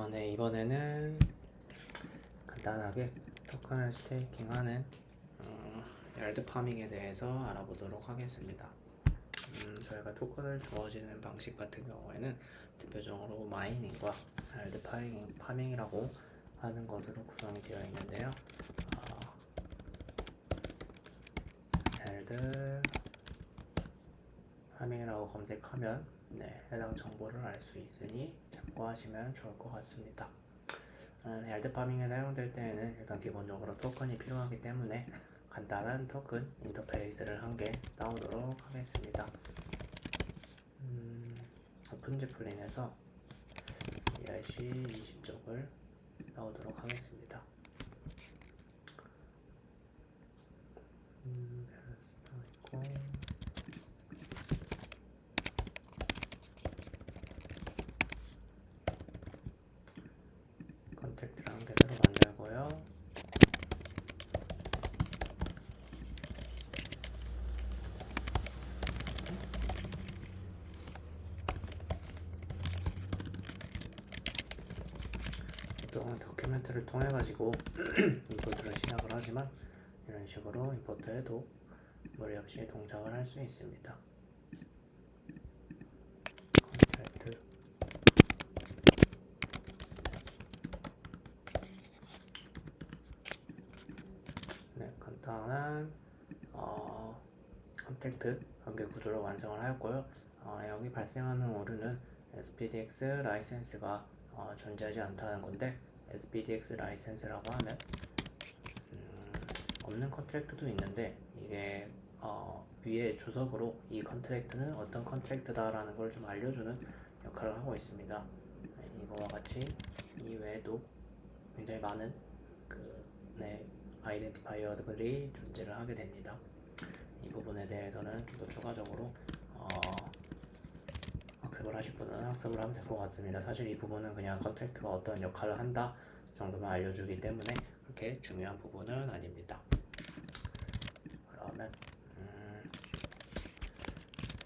네, 이번에는 간단하게 토큰을 스테이킹하는 열드 파밍에 대해서 알아보도록 하겠습니다. 저희가 토큰을 주어지는 방식 같은 경우에는 대표적으로 마이닝과 열드 파밍이라고 하는 것으로 구성이 되어 있는데요. 열드 파밍이라고 검색하면 해당 정보를 알 수 있으니 참고하시면 좋을 것 같습니다. 열드 파밍에 사용될 때에는 일단 기본적으로 토큰이 필요하기 때문에 간단한 토큰 인터페이스를 한 개 따오도록 하겠습니다. 오픈제플린에서 ERC20쪽을 따오도록 하겠습니다. 있고 컨택트를 한 개 새로 만들고요. 또한 도큐멘트를 통해 가지고 임포트를 시작을 하지만 이런 식으로 임포트해도 무리 없이 동작을 할 수 있습니다. 컨택트 간단한 컨택트 관계 구조를 완성을 하였고요. 여기 발생하는 오류는 SPDX 라이센스가 존재하지 않다는 건데, SPDX 라이센스라고 하면 없는 컨트랙트도 있는데 이게 위에 주석으로 이 컨트랙트는 어떤 컨트랙트다라는 걸 좀 알려주는 역할을 하고 있습니다. 이거와 같이 이외에도 굉장히 많은 아이덴티파이어들이 존재를 하게 됩니다. 이 부분에 대해서는 좀 더 추가적으로 학습을 하실 분은 학습을 하면 될 것 같습니다. 사실 이 부분은 그냥 컨트랙트가 어떤 역할을 한다 정도만 알려주기 때문에 그렇게 중요한 부분은 아닙니다. 그러면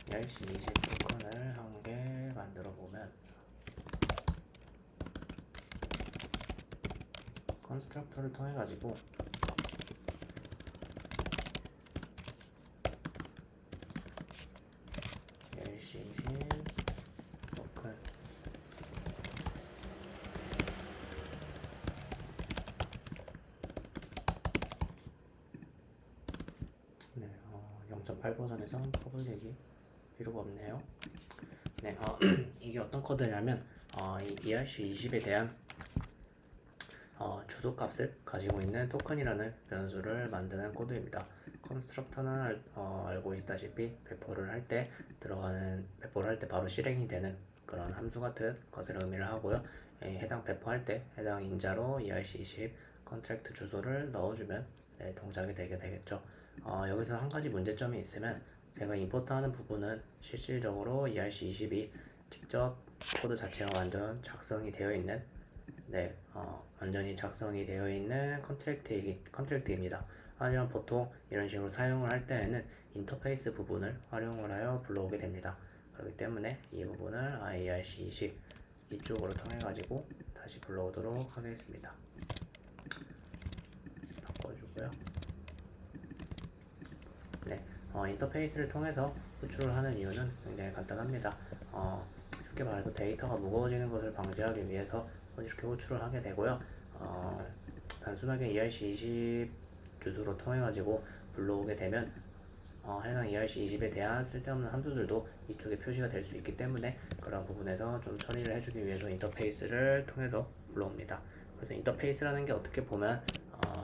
ERC20 토큰을 한 개 만들어 보면 컨스트럭터를 통해 가지고 ERC20 토큰 0.8 버전에서 퍼블릭이 필요가 없네요. 이게 어떤 코드냐면 이 ERC20에 대한 주소 값을 가지고 있는 토큰이라는 변수를 만드는 코드입니다. 컨스트럭터는 알고 있다시피 배포를 할 때 바로 실행이 되는 그런 함수 같은 것을 의미를 하고요. 해당 배포할 때 해당 인자로 ERC20 컨트랙트 주소를 넣어주면 동작이 되게 되겠죠. 여기서 한 가지 문제점이 있으면 제가 임포트하는 부분은 실질적으로 ERC20이 직접 코드 자체가 완전 작성이 되어 있는 완전히 작성이 되어 있는 컨트랙트입니다. 하지만 보통 이런 식으로 사용을 할 때에는 인터페이스 부분을 활용을 하여 불러오게 됩니다. 그렇기 때문에 이 부분을 ERC20 이쪽으로 통해 가지고 다시 불러오도록 하겠습니다. 바꿔주고요. 인터페이스를 통해서 호출을 하는 이유는 굉장히 간단합니다. 쉽게 말해서 데이터가 무거워지는 것을 방지하기 위해서 이렇게 호출을 하게 되고요. 단순하게 ERC20 주소로 통해 가지고 불러오게 되면 해당 ERC20에 대한 쓸데없는 함수들도 이쪽에 표시가 될 수 있기 때문에 그런 부분에서 좀 처리를 해주기 위해서 인터페이스를 통해서 불러옵니다. 그래서 인터페이스라는 게 어떻게 보면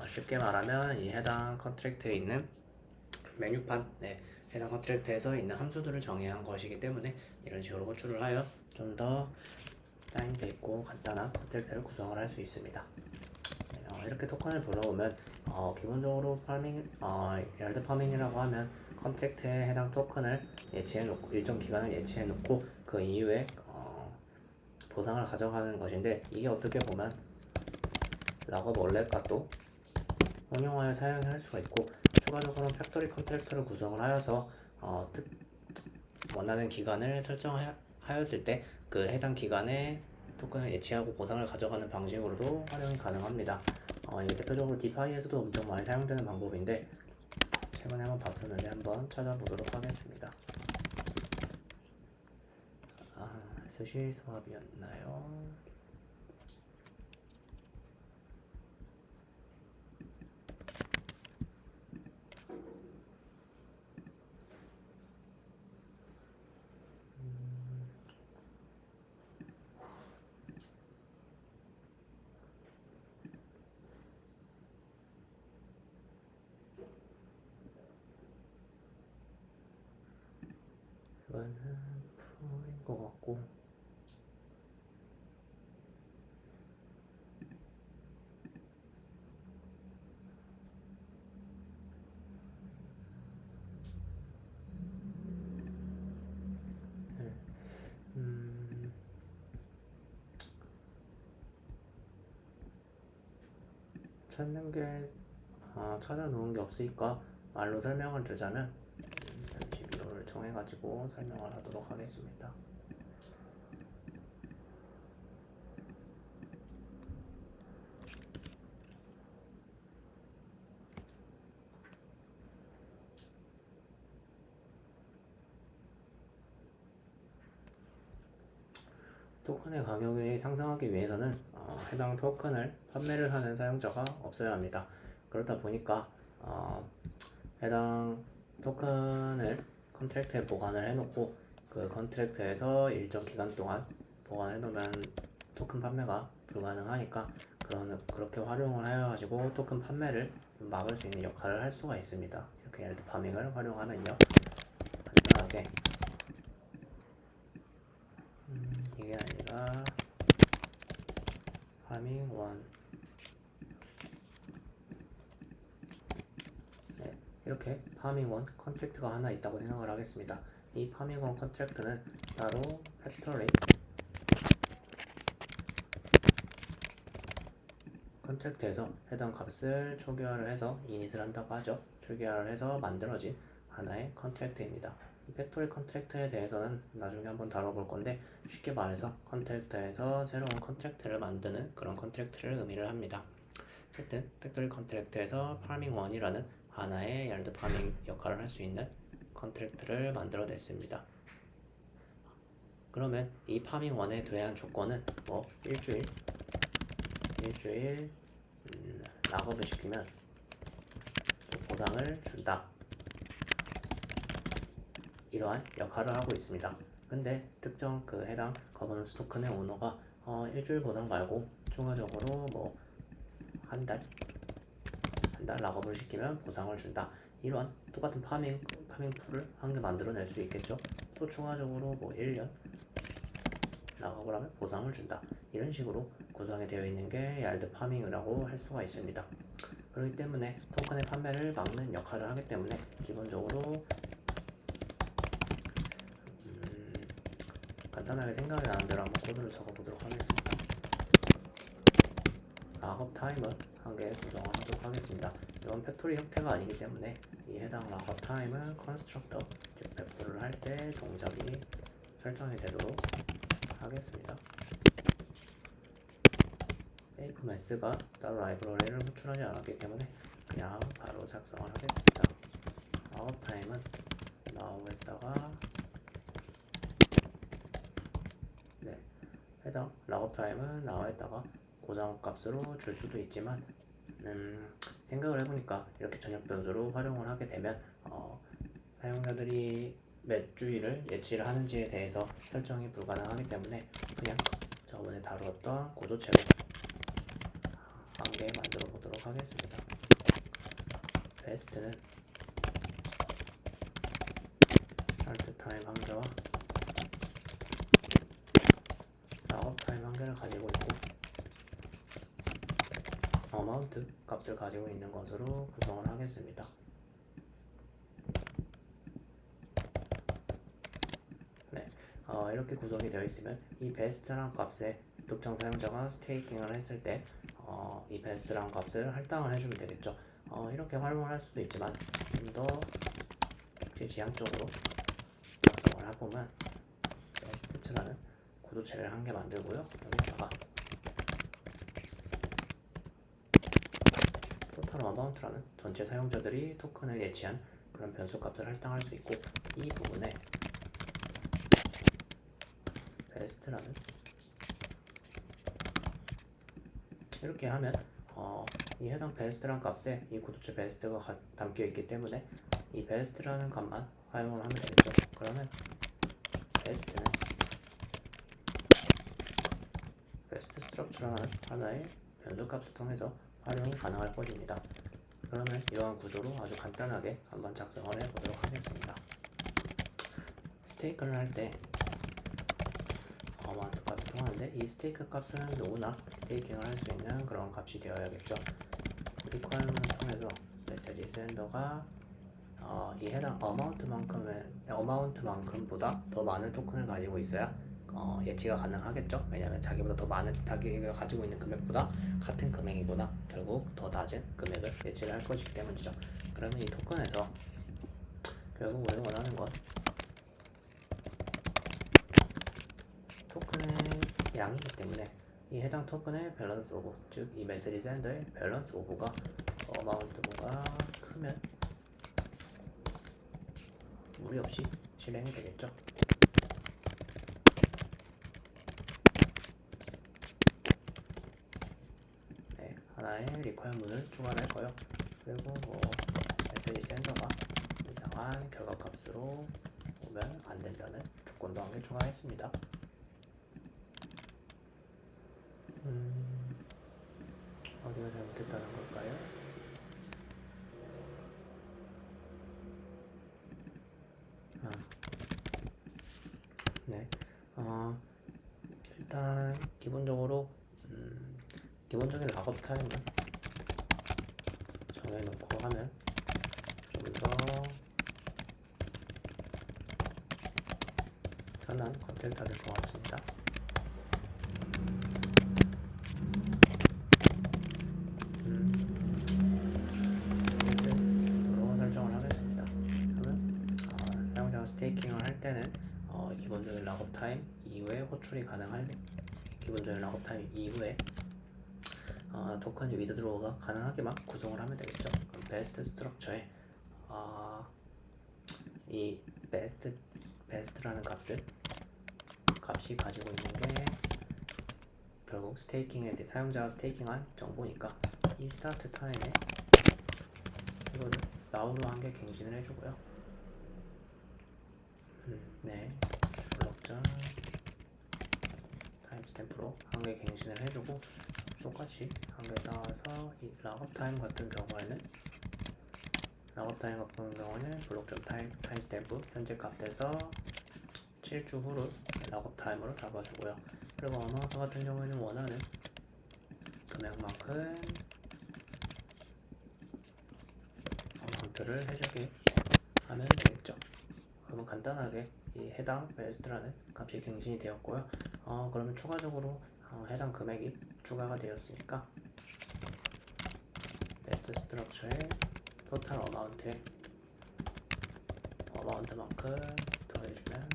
쉽게 말하면 이 해당 컨트랙트에 있는 메뉴판, 해당 컨트랙트에서 있는 함수들을 정의한 것이기 때문에 이런 식으로 호출을 하여 좀 더 짜임새 있고 간단한 컨트랙트를 구성을 할 수 있습니다. 이렇게 토큰을 불러오면 기본적으로 열드 파밍이라고 하면 컨트랙트에 해당 토큰을 예치해놓고 일정 기간을 예치해놓고 그 이후에 보상을 가져가는 것인데, 이게 어떻게 보면 락업 원래 값도 응용하여 사용할 수가 있고, 추가적으로 팩토리 컨트랙터를 구성을 하여서 원하는 기간을 설정하였을 때 그 해당 기간에 토큰을 예치하고 보상을 가져가는 방식으로도 활용이 가능합니다. 이게 대표적으로 디파이에서도 엄청 많이 사용되는 방법인데 최근에 한번 봤었는데 한번 찾아보도록 하겠습니다. 스시 수합이었나요? 이거는 풀인 것 같고 찾는 게 찾아놓은 게 없으니까 말로 설명을 드자면 잠시 미로를 정해 가지고 설명을 하도록 하겠습니다. 토큰의 가격이 상승하기 위해서는 해당 토큰을 판매를 하는 사용자가 없어야 합니다. 그렇다 보니까 해당 토큰을 컨트랙트에 보관을 해놓고 그 컨트랙트에서 일정 기간 동안 보관해 놓으면 토큰 판매가 불가능하니까 그렇게 활용을 해가지고 토큰 판매를 막을 수 있는 역할을 할 수가 있습니다. 이렇게 얄드 파밍을 활용하면요, 간단하게 이게 아니라 파밍 1 이렇게 파밍 1 컨트랙트가 하나 있다고 생각을 하겠습니다. 이 파밍 1 컨트랙트는 따로 팩토리 컨트랙트에서 해당 값을 초기화를 해서 이닛을 한다고 하죠. 초기화를 해서 만들어진 하나의 컨트랙트입니다. 이 팩토리 컨트랙트에 대해서는 나중에 한번 다뤄볼 건데, 쉽게 말해서 컨트랙트에서 새로운 컨트랙트를 만드는 그런 컨트랙트를 의미를 합니다. 어쨌든 팩토리 컨트랙트에서 파밍 1이라는 하나의 얄드 파밍 역할을 할 수 있는 컨트랙트를 만들어냈습니다. 그러면 이 파밍 1에 대한 조건은 일주일 락업을 시키면 보상을 준다, 이러한 역할을 하고 있습니다. 근데 특정 그 해당 거버넌스 토큰의 오너가 일주일 보상 말고 추가적으로 한 달 락업을 시키면 보상을 준다, 이러한 똑같은 파밍 풀을 한 개 만들어낼 수 있겠죠. 또 추가적으로 1년 락업을 하면 보상을 준다, 이런 식으로 구성이 되어 있는 게 얄드 파밍이라고 할 수가 있습니다. 그렇기 때문에 토큰의 판매를 막는 역할을 하기 때문에 기본적으로 간단하게 생각이 나는 대로 한번 코드를 적어보도록 하겠습니다. 락업 타임을 한 개 구성을 하도록 하겠습니다. 이건 팩토리 형태가 아니기 때문에 이 해당 락업 타임은 컨스트럭터, 즉 배포를 할 때 동작이 설정이 되도록 하겠습니다. 세이프 매스가 따로 라이브러리를 호출하지 않았기 때문에 그냥 바로 작성을 하겠습니다. 락업 타임은 now에다가 해당 락업 타임은 now에다가 고정값으로 줄 수도 있지만 생각을 해보니까 이렇게 전역 변수로 활용을 하게 되면 사용자들이 몇 주일을 예치를 하는지에 대해서 설정이 불가능하기 때문에 그냥 저번에 다루었던 구조체로 한 개 만들어 보도록 하겠습니다. 베스트는 스타트 타임 한 개와 락업 타임 한 개를 가지고 있고 어마운트 값을 가지고 있는 것으로 구성을 하겠습니다. 이렇게 구성이 되어 있으면 이 베스트란 값에 특정 사용자가 스테이킹을 했을 때 이 베스트란 값을 할당을 해주면 되겠죠. 이렇게 활용을 할 수도 있지만 좀 더 객체 지향적으로 작성을 해보면 베스트라는 구조체를 한 개 만들고요. 여기다가 토탈 어마운트라는 전체 사용자들이 토큰을 예치한 그런 변수값을 할당할 수 있고, 이 부분에 베스트라는 이렇게 하면 이 해당 베스트란 값에 이 구도체 베스트가 담겨 있기 때문에 이 베스트라는 값만 활용을 하면 되겠죠. 그러면 베스트는 베스트 스트럭처라는 하나의 변수값을 통해서 활용이 가능할 것입니다. 그러면 이러한 구조로 아주 간단하게 한번 작성을 해보도록 하겠습니다. 스테이크를 할 때 어마운트 값을 통하는데, 이 스테이크 값은 누구나 스테이킹을 할 수 있는 그런 값이 되어야겠죠. 리퀘어먼트를 통해서 메시지 샌더가 이 해당 어마운트만큼보다 더 많은 토큰을 가지고 있어야 예치가 가능하겠죠. 왜냐하면 자기가 가지고 있는 금액보다 같은 금액이거나 결국 더 낮은 금액을 예치를 할 것이기 때문이죠. 그러면 이 토큰에서 결국 우리가 원하는 건 토큰의 양이기 때문에 이 해당 토큰의 밸런스 오브, 즉 이 메시지 샌더의 밸런스 오브가 어마운트보다 크면 무리 없이 실행이 되겠죠. 네, 하나의 리퀘어문을 추가를 할 거예요. 그리고 메시지 샌더가 이상한 결과값으로 오면 안 된다는 조건도 한 개 추가했습니다. 어디가 잘못됐다는 걸까요? 네. 일단 기본적으로 기본적인 락업 타임은 정해놓고 하면 좀 더 편한 컨텐츠가 될 것 같습니다. 설정을 하겠습니다. 그러면 사용자가 스테이킹을 할 때는 기본적인 락업 타임 이후에 호출이 가능할 기본적인 락업 타임 이후에 토큰이 위드드로우가 가능하게만 구성을 하면 되겠죠. 그럼 베스트 스트럭처에 이 베스트라는 값이 가지고 있는 게 결국 스테이킹에 대해 사용자가 스테이킹한 정보니까 이 스타트 타임에 이거를 now로 한 개 갱신을 해주고요. 네, 블록점 타임스탬프로 한 개 갱신을 해주고, 똑같이 한 개 따와서 이 락업 타임 같은 경우에는 블록점 타임스탬프 현재 값에서 7주 후를 락업 타임으로 잡아주고요. 그리고 어마운트 같은 경우에는 원하는 금액만큼 어마운트를 해주게 하면 되겠죠. 그러면 간단하게 이 해당 베스트라는 값이 갱신이 되었고요. 그러면 추가적으로 해당 금액이 추가가 되었으니까 베스트 스트럭처의 토탈 어마운트만큼 더해주면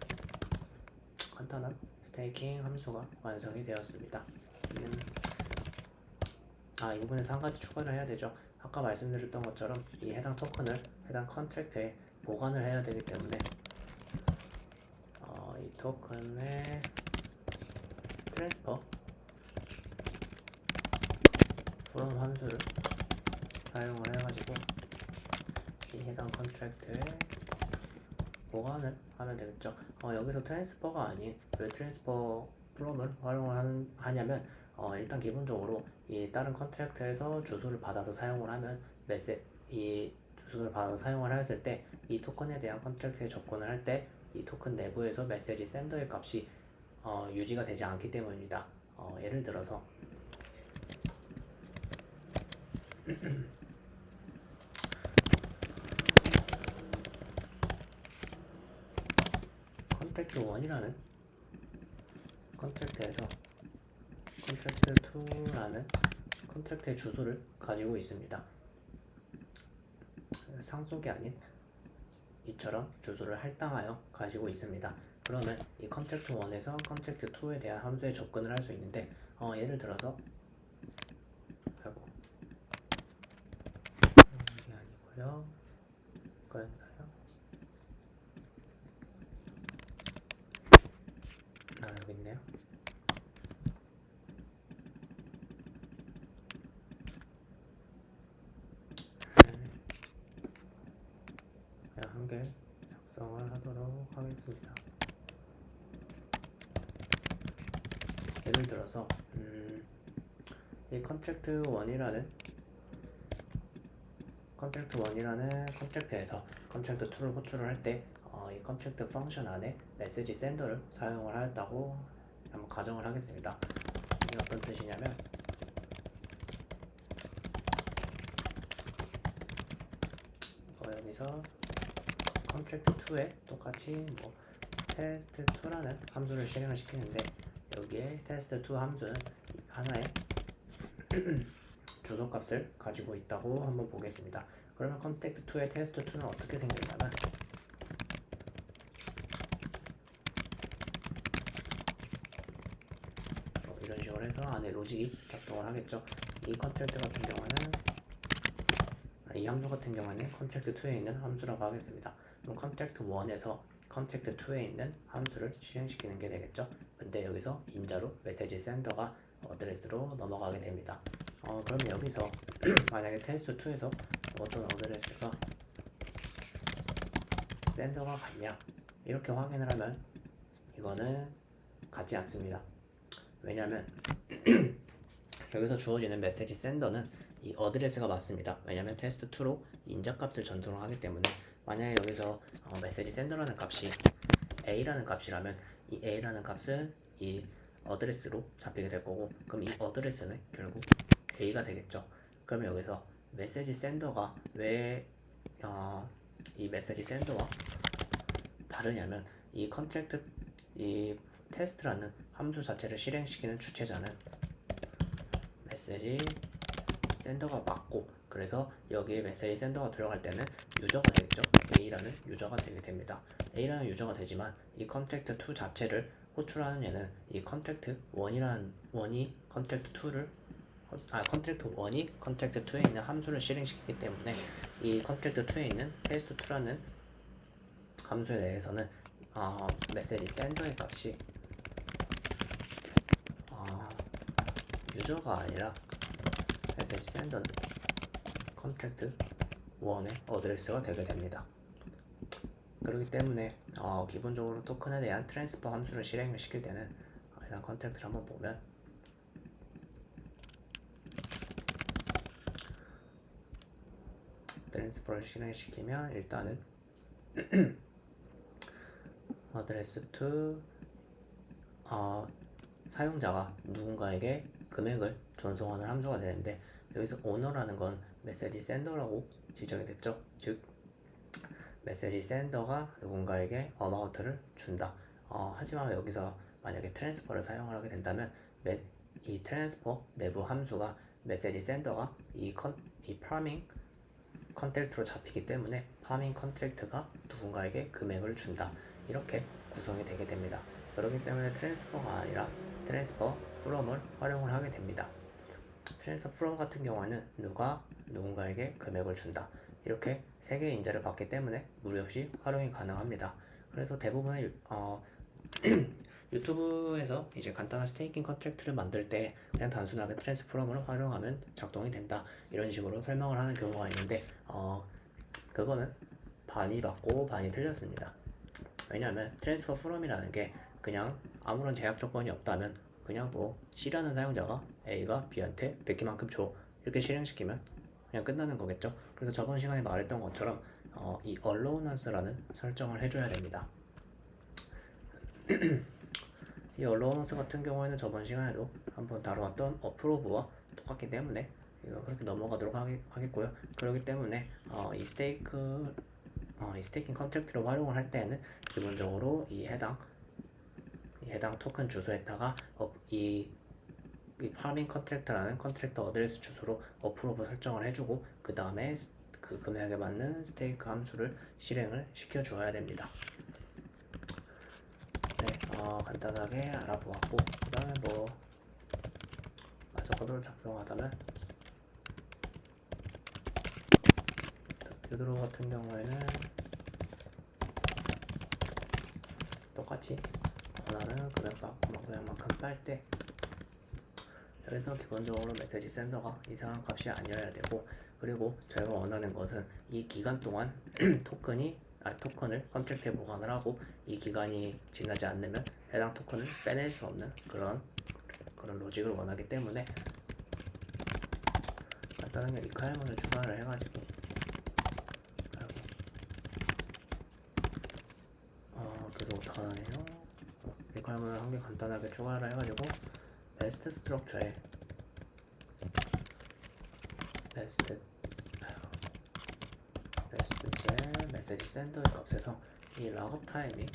간단한 스테이킹 함수가 완성이 되었습니다. 이 부분에서 한 가지 추가를 해야 되죠. 아까 말씀드렸던 것처럼 이 해당 토큰을 해당 컨트랙트에 보관을 해야 되기 때문에 이 토큰의 트랜스퍼 from 함수를 사용을 해가지고 이 해당 컨트랙트에 보관을 하면 되겠죠. 여기서 트랜스퍼가 아닌 왜 트랜스퍼 from을 활용을 하냐면 일단 기본적으로 이 다른 컨트랙트에서 주소를 받아서 사용을 하면 이 주소를 받아서 사용을 했을 때 이 토큰에 대한 컨트랙트에 접근을 할 때 이 토큰 내부에서 메시지 샌더의 값이 유지가 되지 않기 때문입니다. 예를 들어서 컨트랙트 1이라는 컨트랙트에서 컨트랙트 2라는 컨트랙트의 주소를 가지고 있습니다. 상속이 아닌 이처럼 주소를 할당하여 가지고 있습니다. 그러면 이 컨트랙트 1에서 컨트랙트 2에 대한 함수에 접근을 할 수 있는데 예를 들어서 아이고 이게 아니고요. 그랬나요? 여기 있네요. 그냥 한 개 작성을 하도록 하겠습니다. 예를 들어서 이 컨트랙트 1이라는 컨트랙트에서 컨트랙트 2를 호출을 할 때 이 컨트랙트 펑션 안에 메시지 센더를 사용을 하였다고 한번 가정을 하겠습니다. 이게 어떤 뜻이냐면 여기서 컨트랙트 2에 똑같이 뭐 test2라는 함수를 실행을 시키는데 여기에 test2 함수는 하나의 주소값을 가지고 있다고 한번 보겠습니다. 그러면 컨택트 2의 테스트 2는 어떻게 생겼냐면 이런 식으로 해서 안에 로직이 작동을 하겠죠. 이 컨택트 같은 경우는 이 함수 같은 경우는 컨택트 2에 있는 함수라고 하겠습니다. 그럼 컨택트 1에서 컨택트 2에 있는 함수를 실행시키는 게 되겠죠. 근데 여기서 인자로 메시지 센더가 어드레스로 넘어가게 됩니다. 그럼 여기서 만약에 테스트 2에서 어떤 어드레스가 센더가 같냐 이렇게 확인을 하면 이거는 같지 않습니다. 왜냐면 여기서 주어지는 메시지 센더는 이 어드레스가 맞습니다. 왜냐면 테스트 2로 인자값을 전송을 하기 때문에 만약에 여기서 메시지 센더라는 값이 a라는 값이라면 이 a라는 값은 이 어드레스로 잡히게 될 거고 그럼 이 어드레스는 결국 a가 되겠죠. 그러면 여기서 메시지 센더가 왜 이 메시지 센더와 다르냐면 이 컨트랙트 이 테스트라는 함수 자체를 실행시키는 주체자는 메시지 센더가 맞고 그래서 여기에 메시지 센더가 들어갈 때는 유저가 되겠죠. A라는 유저가 되게 됩니다. A라는 유저가 되지만 이 컨트랙트 2 자체를 호출하는 얘는 이 컨트랙트 1이 컨트랙트 2를 컨트랙트 1이 컨트랙트 2에 있는 함수를 실행시키기 때문에 이 컨트랙트 2에 있는 테스트 2라는 함수에 대해서는 메시지 센더의 값이 유저가 아니라 메시지 센더 컨트랙트 1의 어드레스가 되게 됩니다. 그렇기 때문에 기본적으로 토큰에 대한 트랜스퍼 함수를 실행을 시킬 때는 일단 컨트랙트를 한번 보면 트랜스퍼를 실행시키면 일단은 어드레스 to 사용자가 누군가에게 금액을 전송하는 함수가 되는데 여기서 오너라는 건 메시지 센더라고 지정이 됐죠. 즉 메시지 센더가 누군가에게 어마운트를 준다. 하지만 여기서 만약에 트랜스퍼를 사용을 하게 된다면 이 트랜스퍼 내부 함수가 메시지 센더가 이 파밍 컨트랙트로 잡히기 때문에 파밍 컨트랙트가 누군가에게 금액을 준다. 이렇게 구성이 되게 됩니다. 그렇기 때문에 트랜스퍼가 아니라 트랜스퍼 프롬을 활용을 하게 됩니다. 트랜스퍼 프롬 같은 경우에는 누군가에게 금액을 준다. 이렇게 세 개의 인자를 받기 때문에 무리 없이 활용이 가능합니다. 그래서 대부분의 유튜브에서 이제 간단한 스테이킹 컨트랙트를 만들 때 그냥 단순하게 트랜스 프롬을 활용하면 작동이 된다 이런 식으로 설명을 하는 경우가 있는데 그거는 반이 맞고 반이 틀렸습니다. 왜냐하면 트랜스퍼 프롬이라는 게 그냥 아무런 제약 조건이 없다면 그냥 뭐 C라는 사용자가 A가 B한테 100개만큼 줘 이렇게 실행시키면 그냥 끝나는 거겠죠. 그래서 저번 시간에 말했던 것처럼 이 allowance라는 설정을 해줘야 됩니다. 이 allowance 같은 경우에는 저번 시간에도 한번 다루었던 approve와 똑같기 때문에 이거 그렇게 넘어가도록 하겠고요. 그렇기 때문에 이 스테이킹 컨트랙트를 활용을 할 때는 기본적으로 이 해당 토큰 주소에다가 이 파밍 컨트랙터라는 컨트랙터 어드레스 주소로 어프로브 설정을 해주고 그 다음에 그 금액에 맞는 스테이크 함수를 실행을 시켜주어야 됩니다. 간단하게 알아보았고, 그 다음에 뭐 마저 코드를 작성하다면 유드로 같은 경우에는 똑같이 원하는 금액만큼 빨 때 여기서 기본적으로 메시지 센더가 이상한 값이 아니어야 되고, 그리고 저희가 원하는 것은 이 기간 동안 토큰을 컨트랙트에 보관을 하고 이 기간이 지나지 않으면 해당 토큰을 빼낼 수 없는 그런 로직을 원하기 때문에 간단하게 리퀘어먼트를 추가를 해가지고 그래서 어떡하나요? 리퀘어먼트를 한 개 간단하게 추가를 해가지고 베스트 스트럭처에 베스트 제 메시지 센더의 값에서 이 락업 타임이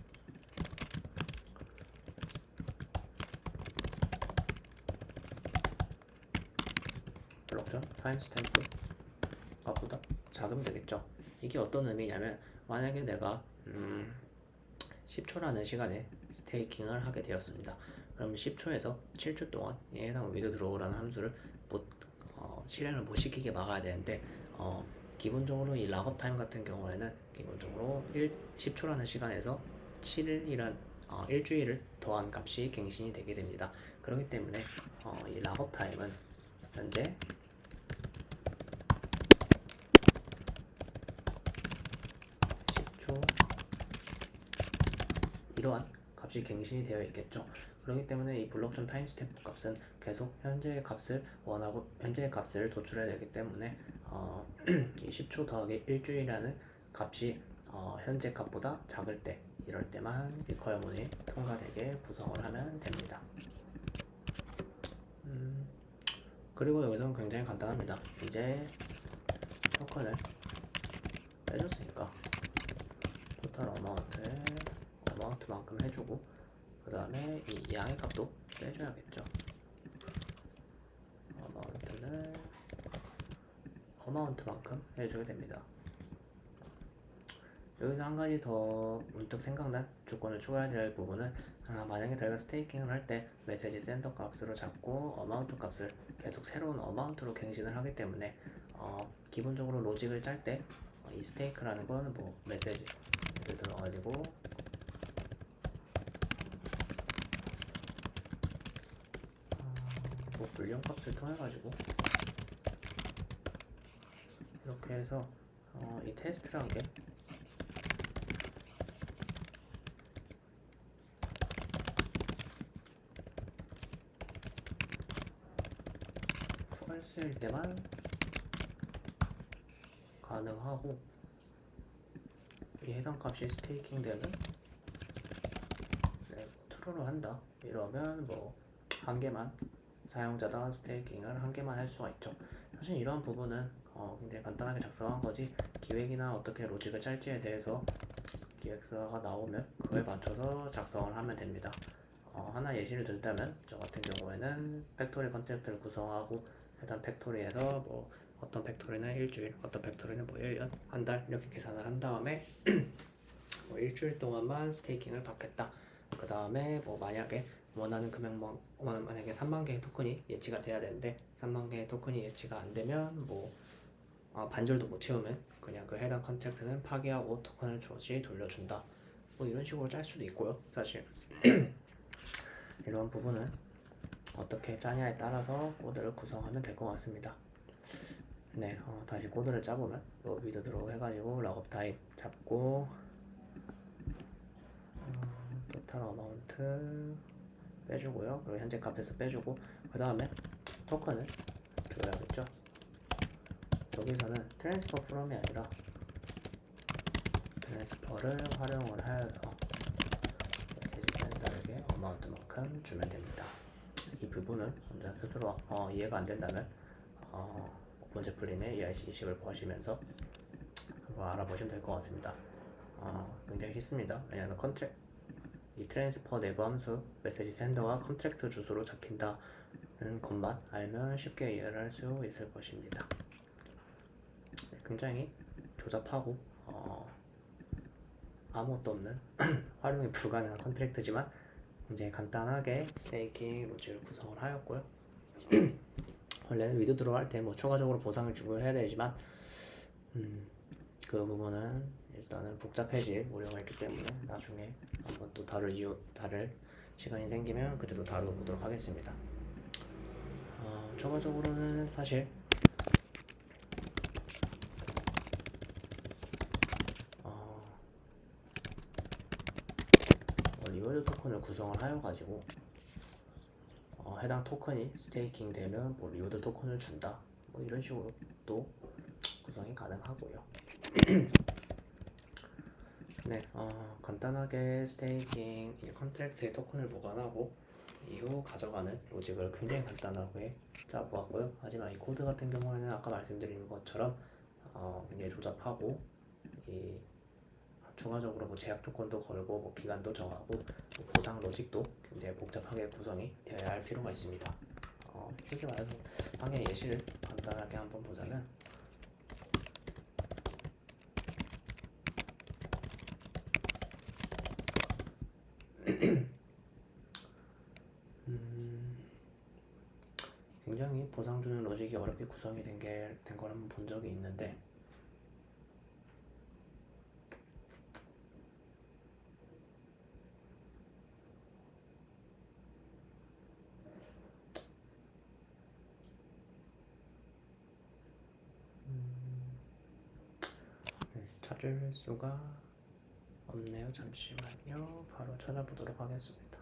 블록점 타임스탬프 값보다 작으면 되겠죠. 이게 어떤 의미냐면 만약에 내가 10초라는 시간에 스테이킹을 하게 되었습니다. 그럼 10초에서 7초 동안 해당 위드드로우라는 함수를 실행을 못 시키게 막아야 되는데 기본적으로 이 락업 타임 같은 경우에는 기본적으로 10초라는 시간에서 7이란 일주일을 더한 값이 갱신이 되게 됩니다. 그렇기 때문에 이 락업 타임은 현재 10초 이러한 값이 갱신이 되어 있겠죠. 그렇기 때문에 이 블록점 타임스탬프 값은 계속 현재의 값을 도출해야 되기 때문에 이 10초 더하기 일주일이라는 값이 현재 값보다 작을 때, 이럴 때만 리퀘어먼트이 통과되게 구성을 하면 됩니다. 그리고 여기서는 굉장히 간단합니다. 이제 토큰을 빼줬으니까 토탈 어마운트만큼 해주고, 그 다음에 이 양의 값도 빼줘야겠죠. 어마운트는 어마운트만큼 해줘야 됩니다. 여기서 한 가지 더 문득 생각난 조건을 추가해야 될 부분은 만약에 저희가 스테이킹을 할 때 메시지 센더 값으로 잡고 어마운트 값을 계속 새로운 어마운트로 갱신을 하기 때문에 기본적으로 로직을 짤 때 이 스테이크라는 건 뭐 메시지를 들어가지고 뭐 불량 값을 통해 가지고 이렇게 해서 이 테스트라는 게 false일 때만 가능하고, 이 해당 값이 스테이킹 되면 true로 한다 이러면 뭐 한 개만 사용자당 스테이킹을 한 개만 할 수가 있죠. 사실 이러한 부분은 굉장히 간단하게 작성한 거지, 기획이나 어떻게 로직을 짤지에 대해서 기획서가 나오면 그거에 맞춰서 작성을 하면 됩니다. 하나 예시를 들자면 저 같은 경우에는 팩토리 컨트랙트를 구성하고 해당 팩토리에서 뭐 어떤 팩토리는 일주일, 어떤 팩토리는 뭐 1년, 한 달 이렇게 계산을 한 다음에 뭐 일주일 동안만 스테이킹을 받겠다. 그 다음에 뭐 만약에 원하는 금액만 만약에 3만 개의 토큰이 예치가 돼야 되는데 3만 개의 토큰이 예치가 안 되면 뭐 반절도 못 채우면 그냥 그 해당 컨트랙트는 파기하고 토큰을 다시 돌려준다. 뭐 이런 식으로 짤 수도 있고요. 사실 이런 부분은 어떻게 짜냐에 따라서 코드를 구성하면 될 것 같습니다. 네, 다시 코드를 짜보면 위드 드로우 해가지고 락업 타입 잡고 토탈 어마운트 빼주고요. 그리고 현재 값에서 빼주고, 그 다음에 토큰을 줘야겠죠. 여기서는 트랜스퍼 프롬이 아니라 트랜스퍼를 활용을 하여서 메시지 센더에게 어마운트만큼 주면 됩니다. 이 부분은 혼자 스스로 이해가 안 된다면 오픈제플린의 EIC20을 보시면서 한번 알아보시면 될 것 같습니다. 굉장히 쉽습니다. 왜냐하면 이 트랜스퍼 내부 함수 메시지 센더와 컨트랙트 주소로 잡힌다는 것만 알면 쉽게 이해를 할 수 있을 것입니다. 굉장히 조잡하고 아무것도 없는 활용이 불가능한 컨트랙트지만 이제 간단하게 스테이킹 로직을 구성을 하였고요. 원래는 위드드로 할 때 뭐 추가적으로 보상을 주고 해야 되지만 그 부분은 일단은 복잡해질 우려가 있기 때문에 나중에 한번 또 다를 시간이 생기면 그때도 다뤄보도록 하겠습니다. 추가적으로는 사실 리워드 토큰을 구성을 하여가지고 해당 토큰이 스테이킹 되면 뭐 리워드 토큰을 준다 뭐 이런 식으로 또 구성이 가능하고요. 네, 간단하게 스테이킹 컨트랙트의 토큰을 보관하고 이후 가져가는 로직을 굉장히 간단하게 짜보았고요. 하지만 이 코드 같은 경우에는 아까 말씀드린 것처럼 굉장히 조잡하고 이 추가적으로 뭐 제약 조건도 걸고 뭐 기간도 정하고 뭐 보상 로직도 굉장히 복잡하게 구성이 되어야 할 필요가 있습니다. 쉽게 말해서 방의 예시를 간단하게 한번 보자면 굉장히 보상 주는 로직이 어렵게 구성이 된 걸 한번 본 적이 있는데 찾을 수가 없네요. 잠시만요. 바로 찾아보도록 하겠습니다.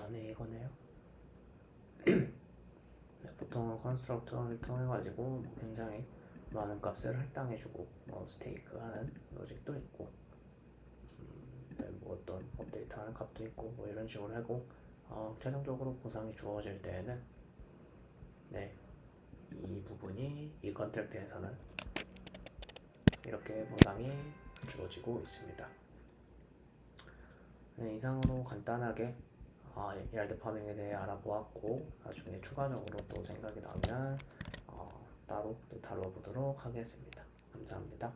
네, 이거네요. 네, 보통은 컨스트럭터를 통해가지고 뭐 굉장히 많은 값을 할당해주고 스테이크하는 로직도 있고 네, 뭐 어떤 업데이트하는 값도 있고 뭐 이런 식으로 하고 최종적으로 보상이 주어질 때에는 네, 이 부분이 이 컨트랙트에서는 이렇게 보상이 주어지고 있습니다. 네, 이상으로 간단하게 yar드 파밍에 대해 알아보았고 나중에 추가적으로 또 생각이 나면 따로 또 다뤄보도록 하겠습니다. 감사합니다.